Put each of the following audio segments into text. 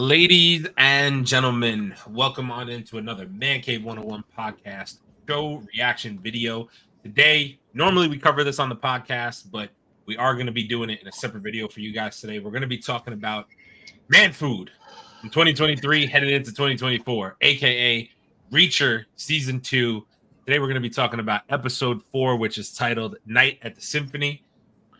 Ladies and gentlemen, welcome on into another Mancave101 Podcast show reaction video. Today, normally we cover this on the podcast, but we are going to be doing it in a separate video for you guys today. We're going to be talking about man food from 2023 headed into 2024, aka Reacher Season 2. Today, we're going to be talking about Episode 4, which is titled Night at the Symphony.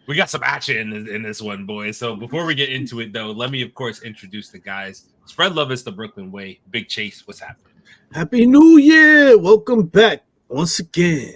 We got some action in this one, boys. So before we get into it, though, let me, of course, introduce the guys. Spread love is the Brooklyn way. Big Chase, what's happening? Happy New Year! Welcome back once again.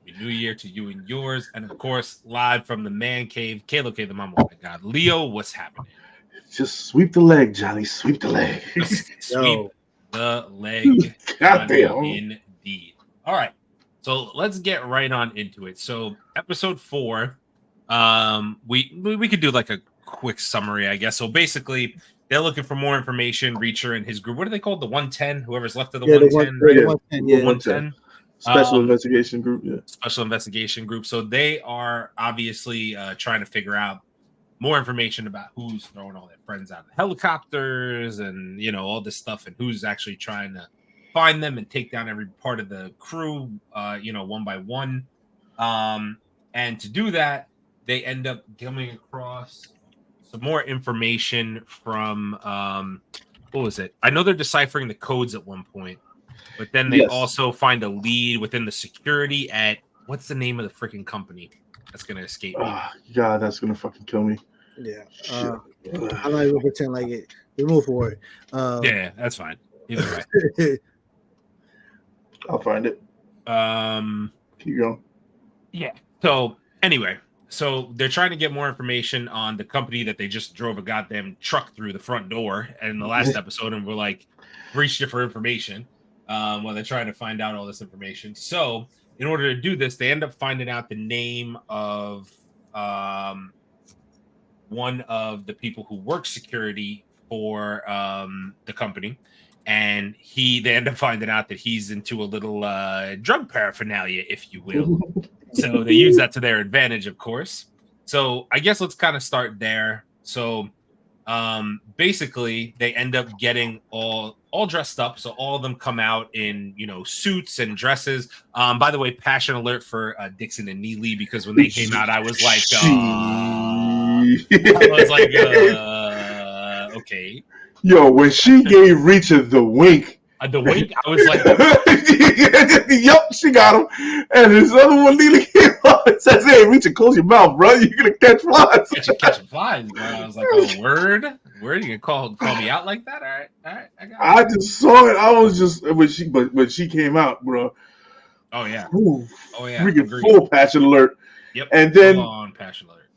Happy New Year to you and yours. And, of course, live from the man cave, Kalo K, the mama of God. Leo, what's happening? Just sweep the leg, Johnny. Sweep the leg. Sweep the leg. Goddamn. Indeed. All right. So let's get right on into it. So episode 4. We could do like a quick summary, I guess. So basically, they're looking for more information. Reacher and his group. What are they called? The 110. Whoever's left of the 110. The 110. Yeah, 110. Special investigation group. Yeah. Special investigation group. So they are obviously trying to figure out more information about who's throwing all their friends out of the helicopters and all this stuff, and who's actually trying to find them and take down every part of the crew, one by one. And to do that, they end up coming across some more information from what was it? I know they're deciphering the codes at one point, but then they also find a lead within the security at what's the name of the freaking company? That's gonna escape me. God, that's gonna fucking kill me. Yeah. I'm not even pretend like it. We move forward. Yeah, that's fine. Either way. I'll find it. Keep going. Yeah. So anyway. So they're trying to get more information on the company that they just drove a goddamn truck through the front door in the last episode, and we're like reached it for information while they're trying to find out all this information. So in order to do this, they end up finding out the name of one of the people who work security for the company, and they end up finding out that he's into a little drug paraphernalia, if you will. So they use that to their advantage, of course. So I guess let's kind of start there. So basically, they end up getting all dressed up. So all of them come out in suits and dresses. By the way, passion alert for Dixon and Neely, because when they came out, I was like, okay. Yo, when she gave Reacher the wink. The wink, I was like, yup, she got him. And his other one, Neely, came up and says, "Hey, Reacher, close your mouth, bro. You're gonna catch flies." Catching flies, bro. I was like, "Oh, word? Word? You gonna call me out like that? All right, I got it." I just saw it. I was just when she came out, bro. Oh yeah. Oh yeah. Freaking full passion alert. Yep. And then on passion alert.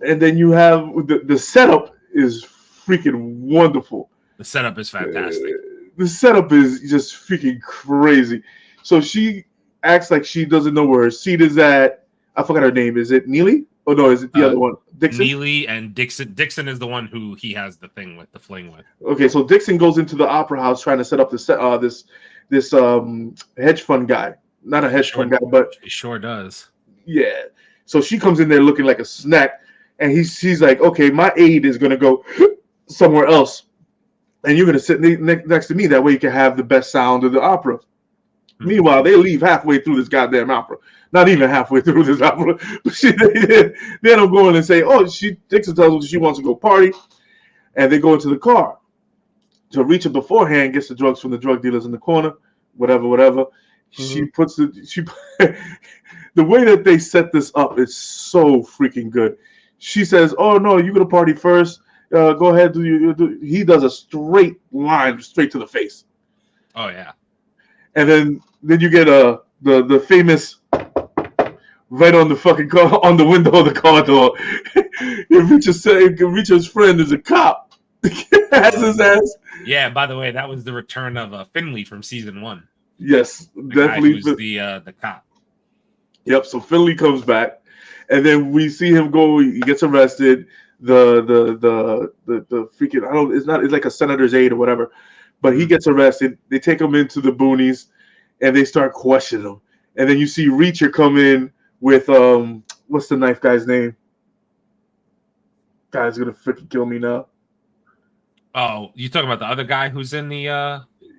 And then you have the setup is freaking wonderful. The setup is fantastic. The setup is just freaking crazy. So she acts like she doesn't know where her seat is at. I forgot her name. Is it Neely? Oh no, is it the other one? Dixon? Neely and Dixon. Dixon is the one who he has the fling with. Okay, so Dixon goes into the opera house trying to set up this hedge fund guy. Not a hedge fund guy, but he sure does. Yeah. So she comes in there looking like a snack, and she's like, "Okay, my aide is gonna go somewhere else, and you're going to sit next to me. That way you can have the best sound of the opera." Mm-hmm. Meanwhile, they leave halfway through this goddamn opera. Not even halfway through this opera. They don't go in and say, Dixon tells them she wants to go party. And they go into the car. So Reacher beforehand gets the drugs from the drug dealers in the corner. Whatever. Mm-hmm. She puts the way that they set this up is so freaking good. She says, "Oh, no, you're going to party first. Go ahead, he does a straight line straight to the face." Oh yeah. And then you get the famous right on the fucking car, on the window of the car door. Reacher's friend is a cop. Has his ass. Yeah, by the way, that was the return of Finley from season 1. Yes, definitely. Who's the cop. Yep, so Finley comes back, and then we see him go, he gets arrested. The freaking it's like a senator's aide or whatever, but he gets arrested. They take him into the boonies and they start questioning him. And then you see Reacher come in with what's the knife guy's name? Guy's gonna freaking kill me now. Oh, you talking about the other guy who's in the?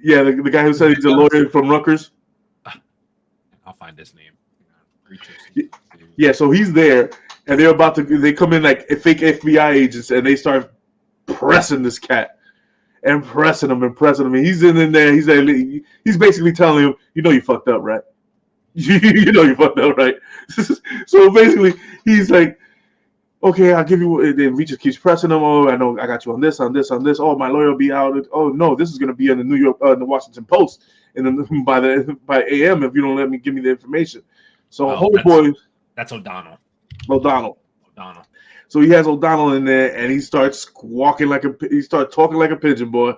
Yeah, the guy who said he's a lawyer from Rutgers. I'll find his name. Yeah, so he's there, and they come in like fake FBI agents, and they start pressing this cat, and pressing him. And he's in there. He's basically telling him, you fucked up, right? You know you fucked up, right? So basically, he's like, okay, I'll give you. And then we just keeps pressing him. Oh, I know, I got you on this. Oh, my lawyer will be out. Oh no, this is gonna be in the Washington Post, and then by AM if you don't give me the information. So homeboy, that's O'Donnell. So he has O'Donnell in there, and he starts talking like a pigeon, boy.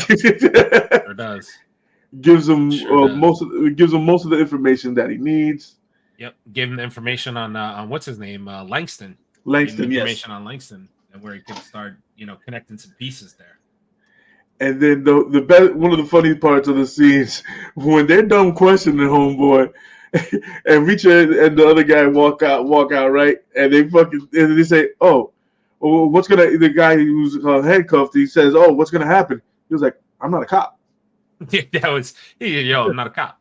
Sure does. Gives him most of the information that he needs. Yep, gave him the information on what's his name, Langston. Information on Langston, and where he could start, connecting some pieces there. And then the best, one of the funny parts of the scenes when they're done questioning homeboy, and Richard and the other guy walk out, right, and they say, "Oh, what's gonna?" The guy who's handcuffed, he says, "Oh, what's gonna happen?" He was like, "I'm not a cop." I'm not a cop.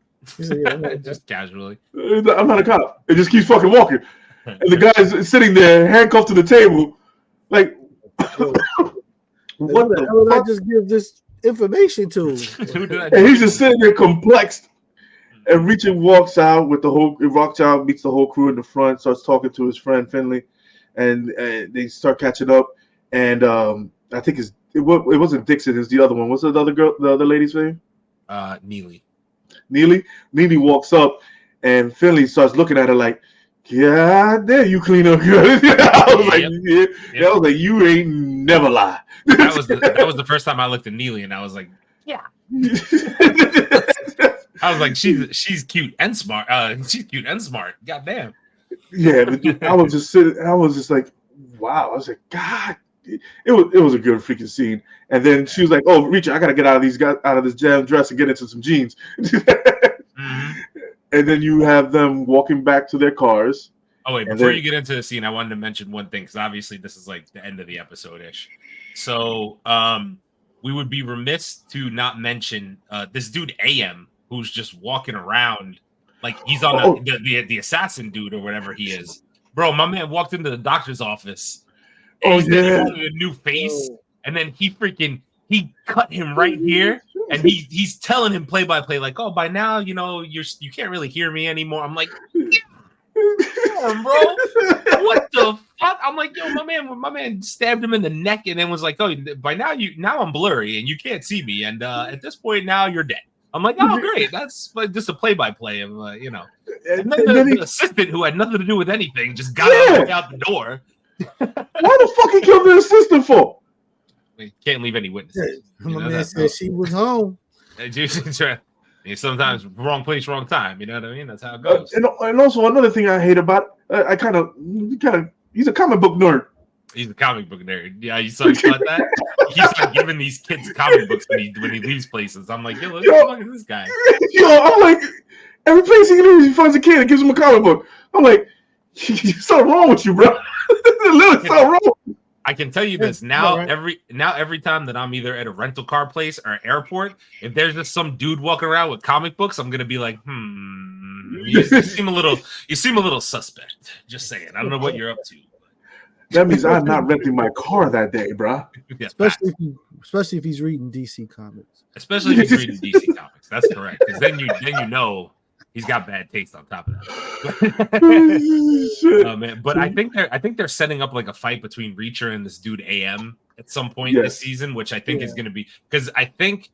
Just casually. I'm not a cop. It just keeps fucking walking. And the guy's sitting there, handcuffed to the table, like, what the hell did I just give this information to? And he's just sitting there complexed. And Richard walks out meets the whole crew in the front, starts talking to his friend Finley, and they start catching up. And I think it wasn't Dixon, it's the other one. What's the other lady's name? Neely. Neely walks up, and Finley starts looking at her like, "God damn, you clean up good." I was I was like, you ain't never lie. That was the first time I looked at Neely, and I was like, yeah. I was like, she's cute and smart. She's cute and smart. God damn. Yeah, I was just like, wow. I was like, God. It was a good freaking scene. And then she was like, "Oh, Richard, I gotta get out of this jam dress and get into some jeans." Mm-hmm. And then you have them walking back to their cars. Oh wait, before you get into the scene, I wanted to mention one thing because obviously this is like the end of the episode-ish. So we would be remiss to not mention this dude AM who's just walking around like he's on the assassin dude or whatever he is. Bro, my man walked into the doctor's office. Oh yeah, a new face, and then he cut him right here, and he's telling him play by play like, "Oh, by now you can't really hear me anymore." I'm like, damn, bro, what the fuck? I'm like, yo, my man stabbed him in the neck, and then was like, "Oh, by now I'm blurry and you can't see me, and at this point now you're dead." I'm like, "Oh, great, that's just a play by play of And then the assistant who had nothing to do with anything just got out the door. Why the fuck he killed the assistant for? We can't leave any witnesses. My man said she was home. Sometimes wrong place, wrong time. You know what I mean? That's how it goes. And also another thing I hate about I kind of he's a comic book nerd. He's a comic book nerd. Yeah, you saw that? He keeps like giving these kids comic books when he leaves places. I'm like, yo, what the fuck is this guy? I'm like, every place he leaves, he finds a kid and gives him a comic book. I'm like, there's something wrong with you, bro. There's something wrong. I can tell you this now. Every time that I'm either at a rental car place or airport, if there's just some dude walking around with comic books, I'm gonna be like, you seem a little suspect. Just saying. I don't know what you're up to. That means I'm not renting my car that day, bro. Yeah, especially if he's reading DC comics. Especially if he's reading DC comics. That's correct. Because then you know he's got bad taste on top of that. Oh man, but I think they're setting up like a fight between Reacher and this dude AM at some point this season, which I think is going to be because I think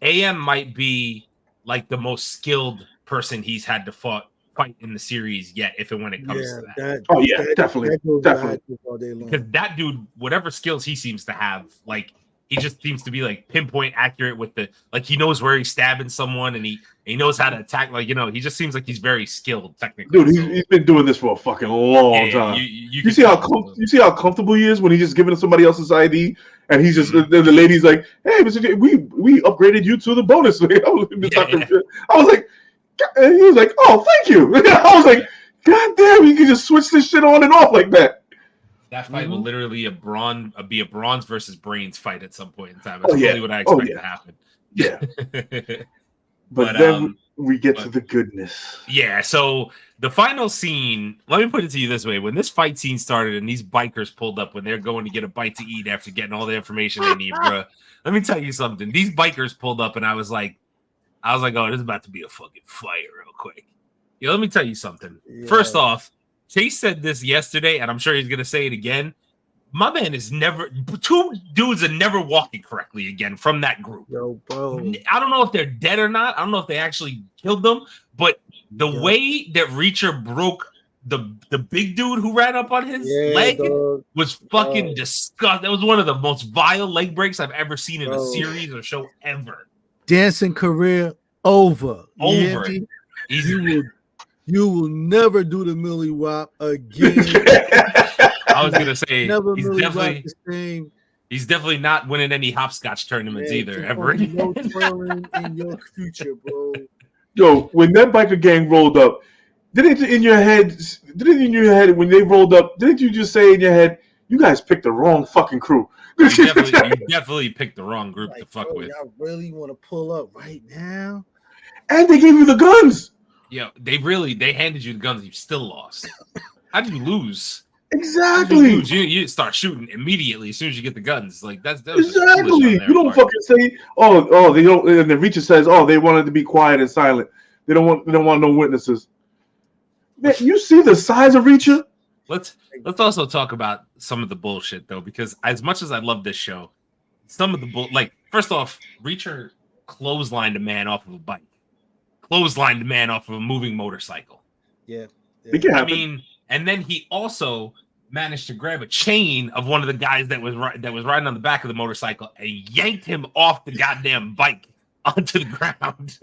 AM might be like the most skilled person he's had to fight in the series yet, if and when it comes to that. Definitely. Because that dude, whatever skills he seems to have, like he just seems to be like pinpoint accurate with he knows where he's stabbing someone and he knows how to attack. He just seems like he's very skilled technically. Dude, he's been doing this for a fucking long time. You see how comfortable he is when he's just giving somebody else's ID and he's just the lady's like, "Hey, Mr. J, we upgraded you to the bonus." I was like, and he was like, "Oh, thank you." I was like, "God damn, you can just switch this shit on and off like that." That fight will literally be a bronze versus brains fight at some point in time. Oh, That's yeah. really what I expect Oh, yeah. to happen. Yeah. But then we get to the goodness. Yeah, so the final scene, let me put it to you this way. When this fight scene started and these bikers pulled up when they're going to get a bite to eat after getting all the information they need, bro. Let me tell you something. These bikers pulled up and I was like, oh, this is about to be a fucking fight real quick. Yo, let me tell you something. Yeah. First off, Chase said this yesterday, and I'm sure he's going to say it again. My man is two dudes are never walking correctly again from that group. Yo, bro. I don't know if they're dead or not. I don't know if they actually killed them, but the way that Reacher broke the big dude who ran up on his leg was fucking disgusting. That was one of the most vile leg breaks I've ever seen in a series or show ever. Dancing career over. You will never do the Millie Wop again. I was gonna say he's definitely not winning any hopscotch tournaments either ever. No twirling in your future, bro. Yo, when that biker gang rolled up, didn't in your head when they rolled up, didn't you just say in your head, you guys picked the wrong fucking crew? You definitely picked the wrong group to fuck with. Y'all really want to pull up right now? And they gave you the guns. Yeah, they handed you the guns. You still lost. How did you lose? Exactly. You start shooting immediately as soon as you get the guns. Like that exactly. You don't fucking say, oh, they don't. And the Reacher says, they wanted to be quiet and silent. They don't want no witnesses. Man, you see the size of Reacher? Let's also talk about some of the bullshit though, because as much as I love this show, some of the first off, Reacher clotheslined a man off of a bike, clotheslined a man off of a moving motorcycle. Yeah. I mean, and then he also managed to grab a chain of one of the guys that was riding on the back of the motorcycle and yanked him off the goddamn bike onto the ground.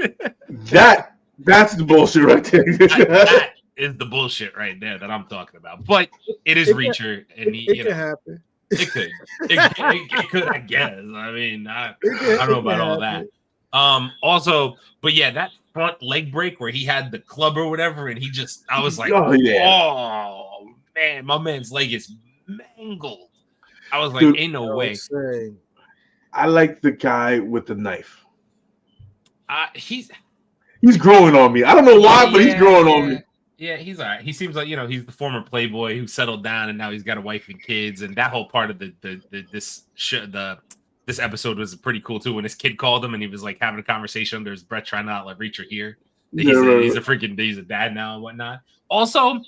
That's the bullshit right there. That is the bullshit right there that I'm talking about. But it is Reacher, and it could happen. It could. It could, I guess. I mean, I don't know about all that. Also, but yeah, that front leg break where he had the club or whatever, and I was like, oh man, my man's leg is mangled. I was like, dude, ain't no way. I like the guy with the knife. He's growing on me. I don't know why, but he's growing on me. Yeah, he's all right. He seems like, he's the former playboy who settled down and now he's got a wife and kids. And that whole part of this episode was pretty cool too. When his kid called him and he was like having a conversation under his breath, trying to not let Reacher hear. He's a dad now and whatnot. Also,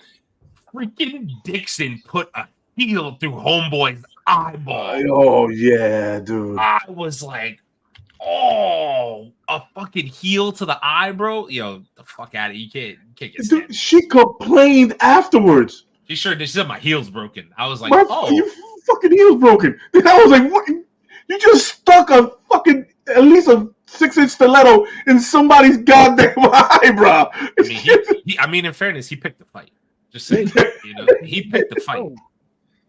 freaking Dixon put a heel through Homeboy's eyeball. Oh yeah, dude. I was like, a fucking heel to the eye, bro. Yo, the fuck out of it. You can't get dude, she complained afterwards. She sure did. She said my heel's broken. I was like, your fucking heel's broken. I was like, what? You just stuck a fucking at least a 6-inch stiletto in somebody's goddamn eyebrow. I mean, in fairness, he picked the fight. Just saying, he picked the fight.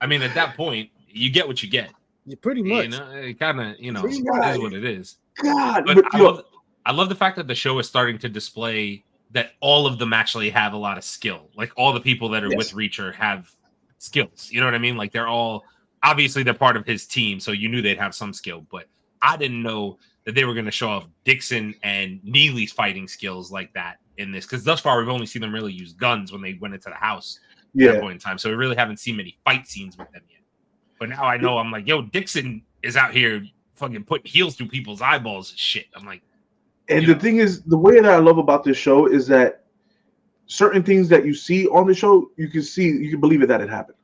I mean, at that point, you get what you get. Yeah, pretty much. It kind of, it is what it is. God, but I love the fact that the show is starting to display that all of them actually have a lot of skill. Like all the people that are with Reacher have skills. You know what I mean? Like they're part of his team, so you knew they'd have some skill. But I didn't know that they were going to show off Dixon and Neely's fighting skills like that in this, because thus far we've only seen them really use guns when they went into the house at that point in time. So we really haven't seen many fight scenes with them yet. But now I know, I'm like, yo, Dixon is out here fucking putting heels through people's eyeballs and shit. I'm like, and the thing is, the way that I love about this show is that certain things that you see on the show, you can believe it that it happened.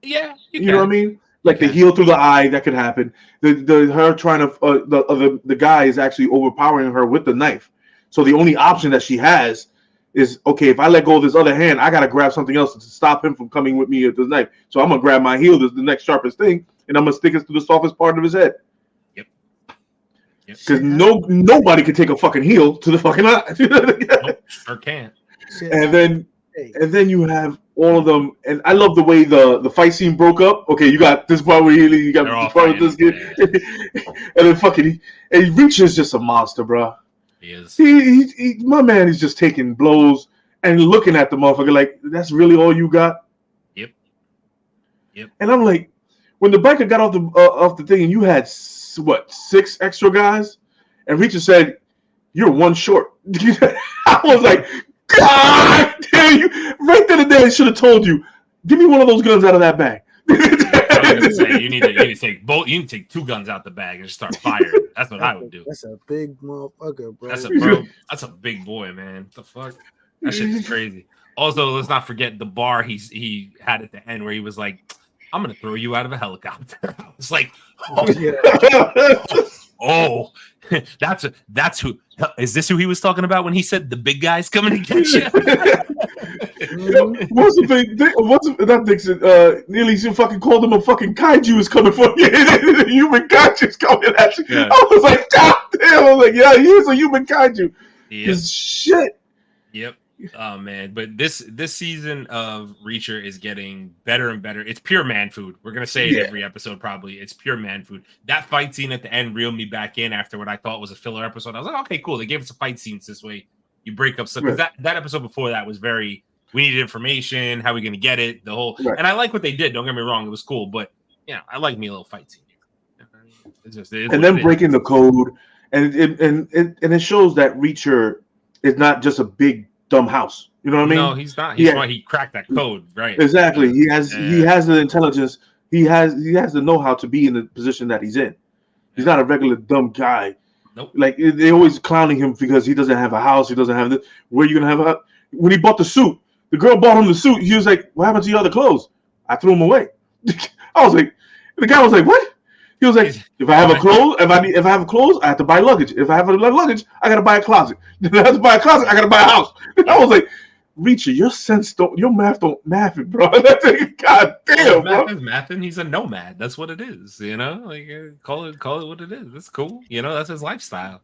Yeah, you know what I mean? Like the heel through the eye, that could happen. Her trying to the guy is actually overpowering her with the knife. So the only option that she has is, okay, if I let go of this other hand, I gotta grab something else to stop him from coming with me with this knife. So I'm gonna grab my heel, the next sharpest thing, and I'm gonna stick it to the softest part of his head. Yep. Because nobody can take a fucking heel to the fucking eye. Nope, sure can't. And then you have all of them, and I love the way the fight scene broke up. Okay, you got this part where you got this part with this kid, and then fucking Reacher is just a monster, bro. He is. He my man is just taking blows and looking at the motherfucker like, that's really all you got? Yep. Yep. And I'm like, when the biker got off the thing, and you had 6 extra guys, and Reacher said, "You're one short." I was like, God damn you! Right then and there, I should have told you, give me one of those guns out of that bag. I was gonna say you need to take both. You need to take 2 guns out the bag and just start firing. That's what I would do. That's a big motherfucker, bro. That's a big boy, man. What the fuck? That shit is crazy. Also, let's not forget the bar he had at the end where he was like, "I'm gonna throw you out of a helicopter." I was like, "Oh, that's who is this? Who he was talking about when he said the big guy's coming to get you?" What's the thing? That makes it nearly you fucking called him a fucking kaiju is coming for you. Human kaiju is coming at you. Yeah. I was like, God damn! I was like, yeah, he is a human kaiju. Yep. Shit. Yep. Oh man, but this season of Reacher is getting better and better. It's pure man food. We're gonna say it every episode, probably. It's pure man food. That fight scene at the end reeled me back in after what I thought was a filler episode. I was like, okay, cool. They gave us a fight scene this way. You break up stuff. Right. That episode before that was very. We needed information. How are we gonna get it? The whole and I like what they did. Don't get me wrong. It was cool, but yeah, I like me a little fight scene. And then breaking the code, and it shows that Reacher is not just a big dumb house. You know what I mean? No, he's not. He's why he cracked that code, right? Exactly. He has the intelligence. He has the know-how to be in the position that he's in. He's not a regular dumb guy. Nope. Like they always clowning him because he doesn't have a house. He doesn't have this. Where are you gonna have a? When he bought the suit, the girl bought him the suit. He was like, "What happened to your other clothes?" I threw them away. I was like, the guy was like, "What?" He was like, "If I have a clothes, I have to buy luggage. If I have luggage, I gotta buy a closet. If I have to buy a closet, I gotta buy a house." I was like, Reacher, your math don't math it, bro. That's like, God damn, bro. Math is mathing. He's a nomad. That's what it is. You know, like call it what it is. It's cool. You know, that's his lifestyle.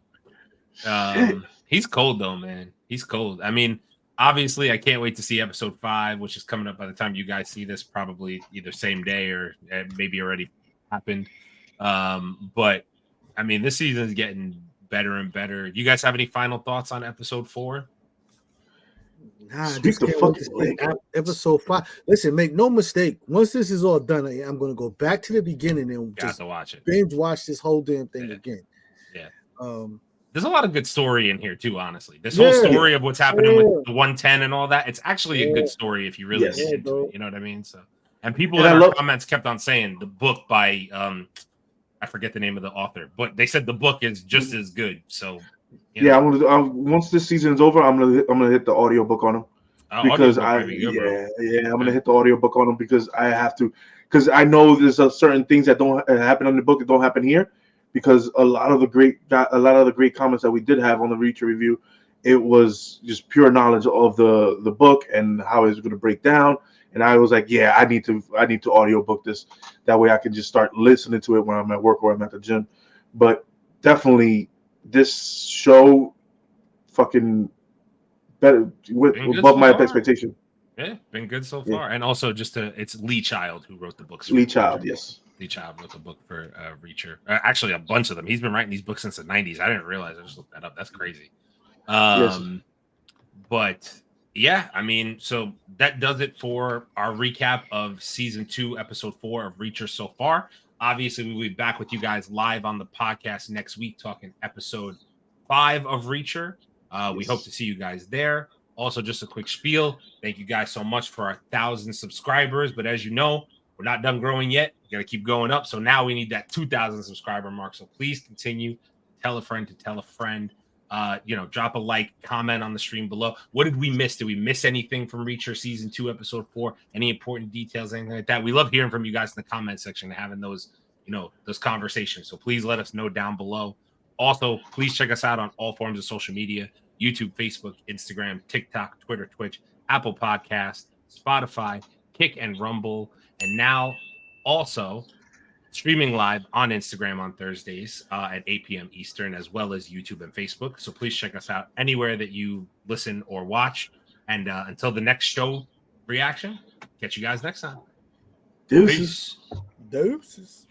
He's cold though, man. He's cold. I mean, obviously, I can't wait to see episode 5, which is coming up by the time you guys see this, probably either same day or maybe already happened. But I mean, this season is getting better and better. You guys have any final thoughts on episode 4? Nah, just can't wait to see episode 5. Listen, make no mistake. Once this is all done, I'm going to go back to the beginning and just watch it. Binge watch this whole damn thing again. Yeah. There's a lot of good story in here too. Honestly, this whole story of what's happening with the 110 and all that. It's actually a good story if you really get into it. You know what I mean? So, and people in our comments kept on saying the book by I forget the name of the author, but they said the book is just as good. So. Yeah, once this season is over, I'm gonna hit the audiobook on them because I'm gonna hit the audiobook on them because I have to, because I know there's certain things that don't happen on the book that don't happen here, because a lot of the great comments that we did have on the Reacher review, it was just pure knowledge of the book and how it's gonna break down, and I was like, yeah, I need to audiobook this, that way I can just start listening to it when I'm at work or I'm at the gym, but definitely. This show fucking better above my expectation. Yeah, been good so far. And also it's Lee Child who wrote the books. Lee Child, yes. Lee Child wrote the book for Reacher. Actually, a bunch of them. He's been writing these books since the 90s. I didn't realize. I just looked that up. That's crazy. Yes. But yeah, I mean, so that does it for our recap of season 2, episode 4 of Reacher so far. Obviously, we'll be back with you guys live on the podcast next week talking episode 5 of Reacher. We hope to see you guys there. Also, just a quick spiel. Thank you guys so much for our 1,000 subscribers. But as you know, we're not done growing yet. We're going to keep going up. So now we need that 2,000 subscriber mark. So please continue. Tell a friend to tell a friend. Drop a like, comment on the stream below. What did we miss? Did we miss anything from Reacher season 2, episode 4? Any important details, anything like that? We love hearing from you guys in the comment section and having those conversations. So please let us know down below. Also, please check us out on all forms of social media: YouTube, Facebook, Instagram, TikTok, Twitter, Twitch, Apple Podcasts, Spotify, Kick and Rumble, and now also streaming live on Instagram on Thursdays at 8 p.m. Eastern, as well as YouTube and Facebook. So please check us out anywhere that you listen or watch. And until the next show reaction, catch you guys next time. Deuces. Deuces.